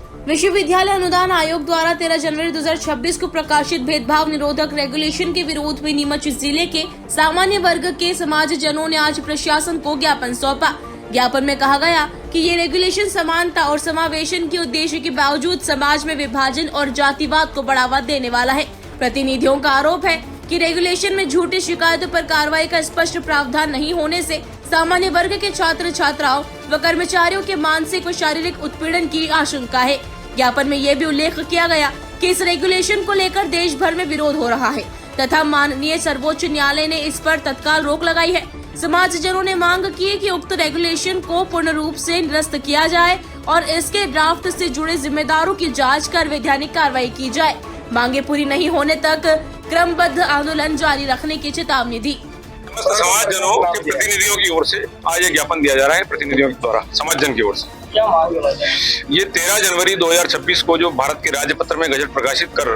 विश्वविद्यालय अनुदान आयोग द्वारा 13 जनवरी 2026 को प्रकाशित भेदभाव निरोधक रेगुलेशन के विरोध में नीमच जिले के सामान्य वर्ग के समाजजनों ने आज प्रशासन को ज्ञापन सौंपा। ज्ञापन में कहा गया कि ये रेगुलेशन समानता और समावेशन के उद्देश्य के बावजूद समाज में विभाजन और जातिवाद को बढ़ावा देने वाला है। प्रतिनिधियों का आरोप है कि रेगुलेशन में झूठी शिकायतों पर कार्रवाई का स्पष्ट प्रावधान नहीं होने से सामान्य वर्ग के छात्र छात्राओं व कर्मचारियों के मानसिक व शारीरिक उत्पीड़न की आशंका है। ज्ञापन में यह भी उल्लेख किया गया कि इस रेगुलेशन को लेकर देश भर में विरोध हो रहा है तथा माननीय सर्वोच्च न्यायालय ने इस पर तत्काल रोक लगाई है। समाजजनों ने मांग की है कि उक्त रेगुलेशन को पूर्ण रूप से निरस्त किया जाए और इसके ड्राफ्ट से जुड़े जिम्मेदारों की जांच कर वैधानिक कार्रवाई की जाए। मांगे पूरी नहीं होने तक क्रमबद्ध आंदोलन जारी रखने की चेतावनी दी। समाजजनों के प्रतिनिधियों की ओर से आज ये ज्ञापन दिया जा रहा है, प्रतिनिधियों के द्वारा समाजजन की ओर से। क्या मांग है? ये 13 जनवरी 2026 को जो भारत के राज्य पत्र में गजट प्रकाशित कर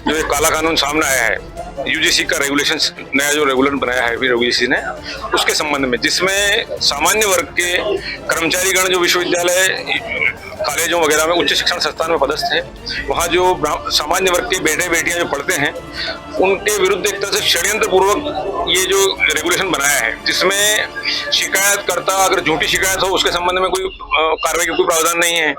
जो एक काला कानून सामने आया है, यूजीसी का रेगुलेशन, नया जो रेगुलेशन बनाया है यूजीसी ने, उसके संबंध में, जिसमें सामान्य वर्ग के कर्मचारीगण जो विश्वविद्यालय, कॉलेजों वगैरह में, उच्च शिक्षण संस्थान में पदस्थ है, वहाँ जो सामान्य वर्ग के बेटे बेटियां जो पढ़ते हैं, उनके विरुद्ध एक तरह से षड्यंत्र पूर्वक ये जो रेगुलेशन बनाया है, जिसमें शिकायतकर्ता अगर झूठी शिकायत हो उसके संबंध में कोई कार्रवाई का कोई प्रावधान नहीं है।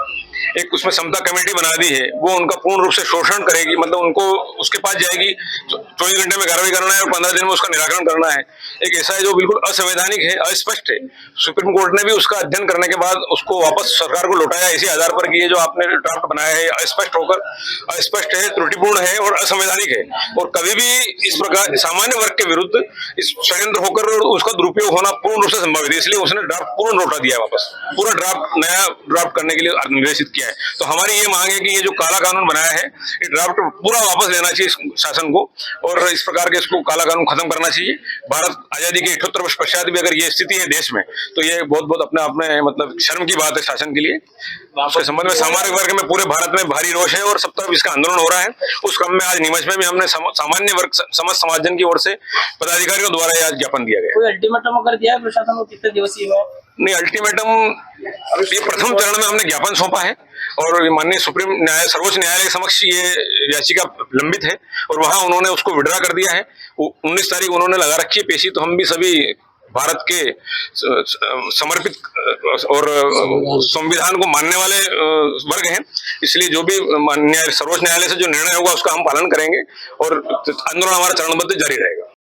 एक उसमें समता कमेटी बना दी है, वो उनका पूर्ण रूप से शोषण करेगी, मतलब उनको उसके पास जाएगी, 24 घंटे में कार्रवाई करना है और 15 दिन में उसका निराकरण करना है। एक ऐसा है जो बिल्कुल असंवैधानिक है, अस्पष्ट है। सुप्रीम कोर्ट ने भी उसका अध्ययन करने के बाद उसको वापस सरकार को लौटाया इसी आधार पर कि ये जो आपने ड्राफ्ट बनाया है अस्पष्ट है, त्रुटिपूर्ण है और असंवैधानिक है, और कभी भी इस प्रकार सामान्य वर्ग के विरुद्ध इस षड्यंत्र होकर उसका दुरुपयोग होना पूर्ण रूप से संभव है। इसलिए उसने ड्राफ्ट पूर्ण लौटा दिया, वापस पूरा ड्राफ्ट नया ड्राफ्ट करने के लिए निर्देशित किया है। तो हमारी ये मांग है कि ये जो काला कानून बनाया है, ये ड्राफ्ट पूरा वापस लेना चाहिए शासन को, और इस प्रकार के इसको काला कानून खत्म करना चाहिए। भारत आजादी के 78 वर्ष पश्चात भी अगर ये स्थिति है देश में, तो ये बहुत अपने आप में मतलब शर्म की बात है शासन के लिए। उसके संबंध में सामान्य वर्ग में पूरे भारत में भारी रोष है और सब तरफ इसका आंदोलन हो रहा है। उस क्रम में आज नीमच में भी हमने सामान्य वर्ग समस्त समाजजन की ओर से पदाधिकारियों द्वारा आज ज्ञापन दिया गया। कोई अल्टीमेटम अगर दिया है प्रशासन को, कितने दिवसीय में? नहीं, अल्टीमेटम ये प्रथम चरण में हमने ज्ञापन सौंपा है और माननीय सर्वोच्च न्यायालय के समक्ष ये याचिका लंबित है और वहां उन्होंने उसको विड्रा कर दिया है। 19 तारीख उन्होंने लगा रखी है पेशी। तो हम भी सभी भारत के समर्पित और संविधान को मानने वाले वर्ग हैं, इसलिए जो भी सर्वोच्च न्यायालय से जो निर्णय होगा उसका हम पालन करेंगे और आंदोलन हमारा चरणबद्ध जारी रहेगा।